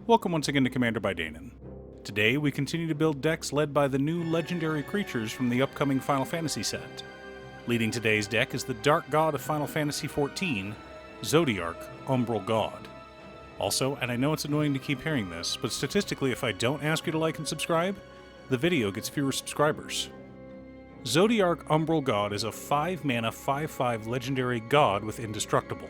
Welcome once again to Commander by Danon. Today we continue to build decks led by the new legendary creatures from the upcoming Final Fantasy set. Leading today's deck is the Dark God of Final Fantasy XIV, Zodiark, Umbral God. Also, and I know it's annoying to keep hearing this, but statistically if I don't ask you to like and subscribe, the video gets fewer subscribers. Zodiark Umbral God is a 5-mana 5/5 legendary god with indestructible.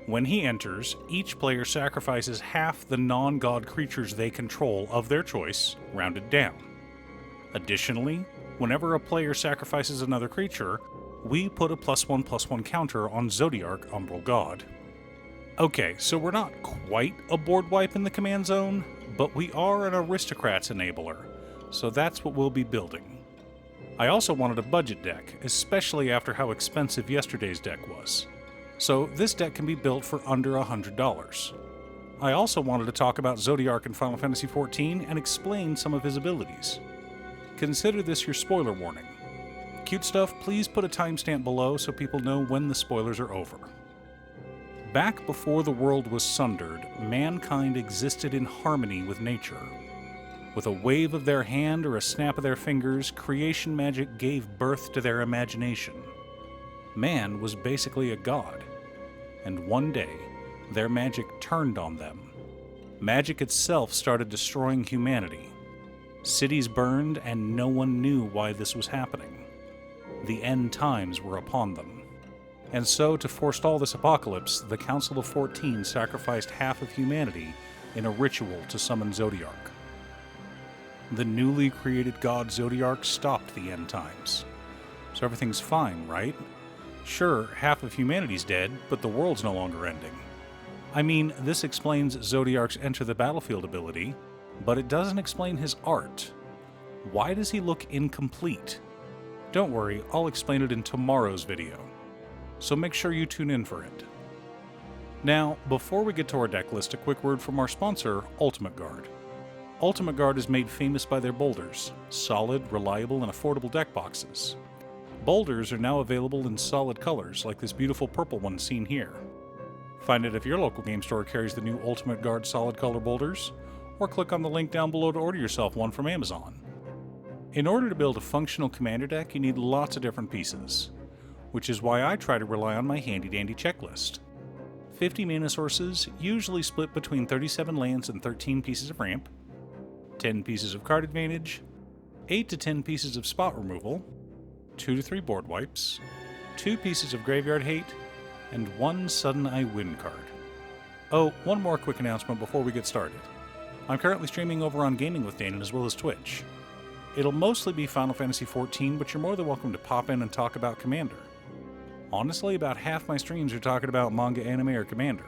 When he enters, each player sacrifices half the non-god creatures they control of their choice, rounded down. Additionally, whenever a player sacrifices another creature, we put a +1/+1 counter on Zodiark Umbral God. Okay, so we're not quite a board wipe in the command zone, but we are an aristocrats enabler, so that's what we'll be building. I also wanted a budget deck, especially after how expensive yesterday's deck was. So this deck can be built for under $100. I also wanted to talk about Zodiark in Final Fantasy XIV and explain some of his abilities. Consider this your spoiler warning. Cute stuff, please put a timestamp below so people know when the spoilers are over. Back before the world was sundered, mankind existed in harmony with nature. With a wave of their hand or a snap of their fingers, creation magic gave birth to their imagination. Man was basically a god, and one day, their magic turned on them. Magic itself started destroying humanity. Cities burned, and no one knew why this was happening. The end times were upon them. And so, to forestall this apocalypse, the Council of 14 sacrificed half of humanity in a ritual to summon Zodiark. The newly created god Zodiark stopped the end times. So everything's fine, right? Sure, half of humanity's dead, but the world's no longer ending. I mean, this explains Zodiark's Enter the Battlefield ability, but it doesn't explain his art. Why does he look incomplete? Don't worry, I'll explain it in tomorrow's video, so make sure you tune in for it. Now, before we get to our deck list, a quick word from our sponsor, Ultimate Guard. Ultimate Guard is made famous by their boulders, solid, reliable, and affordable deck boxes. Boulders are now available in solid colors, like this beautiful purple one seen here. Find it if your local game store carries the new Ultimate Guard solid color boulders, or click on the link down below to order yourself one from Amazon. In order to build a functional commander deck, you need lots of different pieces, which is why I try to rely on my handy-dandy checklist. 50 mana sources, usually split between 37 lands and 13 pieces of ramp, 10 pieces of card advantage, 8 to 10 pieces of spot removal, 2 to 3 board wipes, 2 pieces of graveyard hate, and 1 sudden I win card. Oh, one more quick announcement before we get started. I'm currently streaming over on Gaming with Danon as well as Twitch. It'll mostly be Final Fantasy XIV, but you're more than welcome to pop in and talk about Commander. Honestly, about half my streams are talking about manga, anime, or Commander.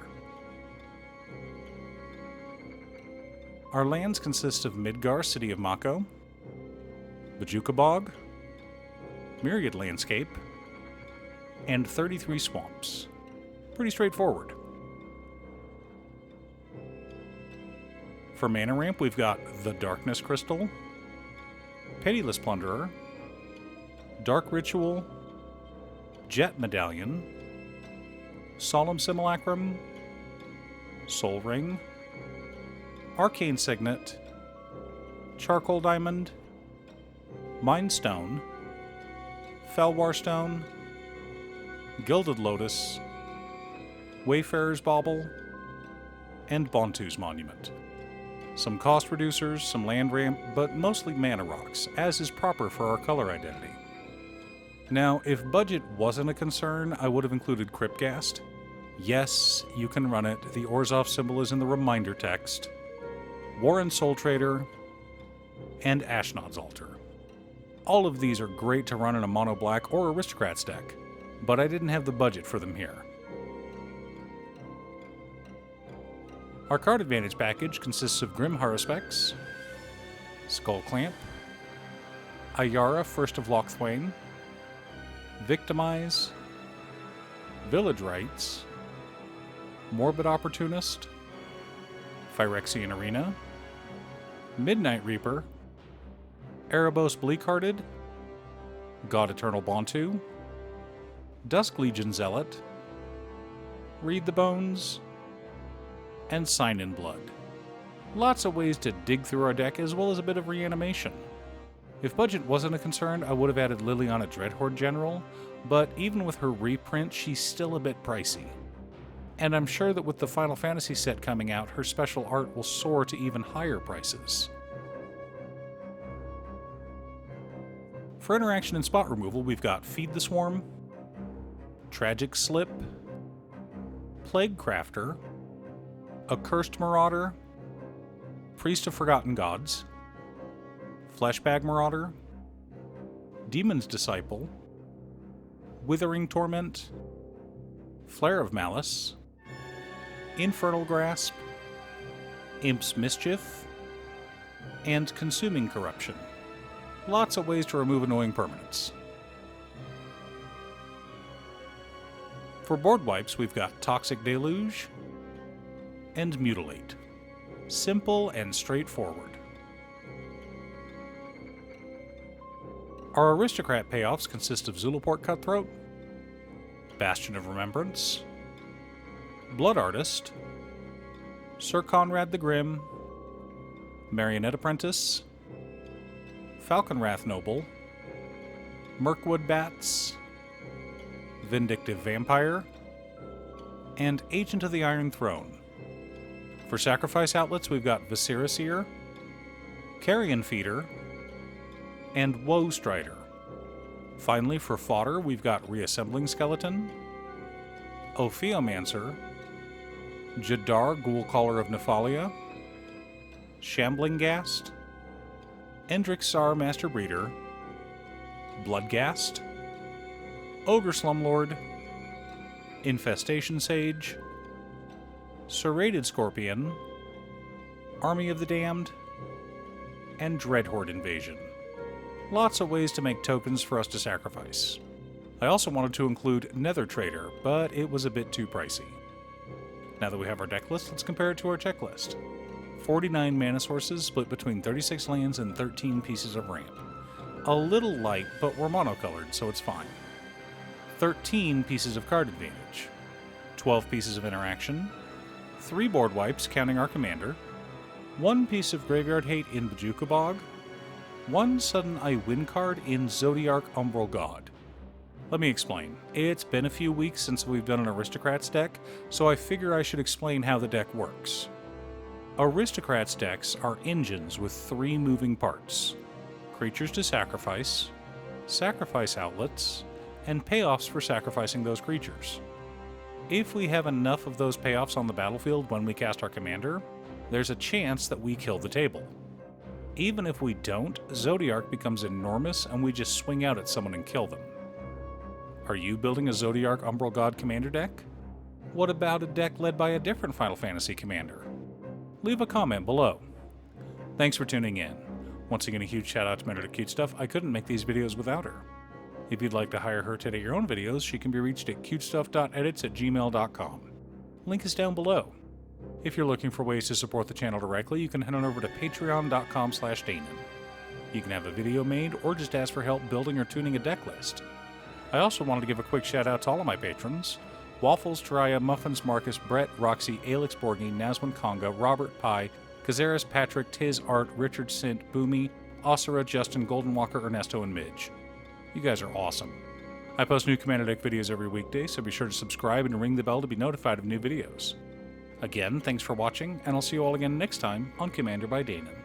Our lands consist of Midgar, City of Mako, Bajuka Bog, Myriad Landscape, and 33 Swamps. Pretty straightforward. For mana ramp, we've got the Darkness Crystal, Pitiless Plunderer, Dark Ritual, Jet Medallion, Solemn Simulacrum, Soul Ring, Arcane Signet, Charcoal Diamond, Mind Stone, Felwar Stone, Gilded Lotus, Wayfarer's Bauble, and Bontu's Monument. Some cost reducers, some land ramp, but mostly mana rocks, as is proper for our color identity. Now, if budget wasn't a concern, I would have included Cryptghast. Yes, you can run it, the Orzhov symbol is in the reminder text, Warren Soul Trader, and Ashnod's Altar. All of these are great to run in a mono black or aristocrats deck, but I didn't have the budget for them here. Our card advantage package consists of Grim Haruspex, Skull Clamp, Ayara First of Lochthwain, Victimize, Village Rites, Morbid Opportunist, Phyrexian Arena, Midnight Reaper, Erebos Bleakhearted, God Eternal Bontu, Dusk Legion Zealot, Read the Bones, and Sign in Blood. Lots of ways to dig through our deck, as well as a bit of reanimation. If budget wasn't a concern, I would have added Liliana Dreadhorde General, but even with her reprint, she's still a bit pricey. And I'm sure that with the Final Fantasy set coming out, her special art will soar to even higher prices. For interaction and spot removal, we've got Feed the Swarm, Tragic Slip, Plague Crafter, Accursed Marauder, Priest of Forgotten Gods, Fleshbag Marauder, Demon's Disciple, Withering Torment, Flare of Malice, Infernal Grasp, Imp's Mischief, and Consuming Corruption. Lots of ways to remove annoying permanents. For board wipes, we've got Toxic Deluge and Mutilate. Simple and straightforward. Our Aristocrat payoffs consist of Zulaport Cutthroat, Bastion of Remembrance, Blood Artist, Sir Conrad the Grim, Marionette Apprentice, Falconwrath Noble, Mirkwood Bats, Vindictive Vampire, and Agent of the Iron Throne. For sacrifice outlets, we've got Viscera Seer, Carrion Feeder, and Woe Strider. Finally, for fodder, we've got Reassembling Skeleton, Ophiomancer, Jadar Ghoul-Caller of Nephalia, Shambling Ghast, Endrixar Master Breeder, Bloodghast, Ogre Slumlord, Infestation Sage, Serrated Scorpion, Army of the Damned, and Dreadhorde Invasion. Lots of ways to make tokens for us to sacrifice. I also wanted to include Nether Trader, but it was a bit too pricey. Now that we have our deck list, let's compare it to our checklist. 49 mana sources split between 36 lands and 13 pieces of ramp. A little light, but we're monocolored, so it's fine. 13 pieces of card advantage. 12 pieces of interaction. 3 board wipes, counting our commander. 1 piece of graveyard hate in Bojuka Bog. 1 sudden I win card in Zodiark Umbral God. Let me explain. It's been a few weeks since we've done an Aristocrats deck, so I figure I should explain how the deck works. Aristocrats decks are engines with 3 moving parts: creatures to sacrifice, sacrifice outlets, and payoffs for sacrificing those creatures. If we have enough of those payoffs on the battlefield when we cast our commander, there's a chance that we kill the table. Even if we don't, Zodiark becomes enormous and we just swing out at someone and kill them. Are you building a Zodiark Umbral God commander deck? What about a deck led by a different Final Fantasy commander? Leave a comment below. Thanks for tuning in. Once again, a huge shout out to Mentor to Cute Stuff. I couldn't make these videos without her. If you'd like to hire her to edit your own videos, she can be reached at cutestuff.edits at gmail.com. Link is down below. If you're looking for ways to support the channel directly, you can head on over to patreon.com/Danon. You can have a video made or just ask for help building or tuning a deck list. I also wanted to give a quick shout out to all of my patrons: Waffles, Taraya, Muffins, Marcus, Brett, Roxy, Alex Borgny, Nazwin Conga, Robert Pye, Kazaris, Patrick, Tiz, Art, Richard Sint, Boomy, Osira, Justin, Golden Walker, Ernesto, and Midge. You guys are awesome. I post new Commander Deck videos every weekday, so be sure to subscribe and ring the bell to be notified of new videos. Again, thanks for watching, and I'll see you all again next time on Commander by Danon.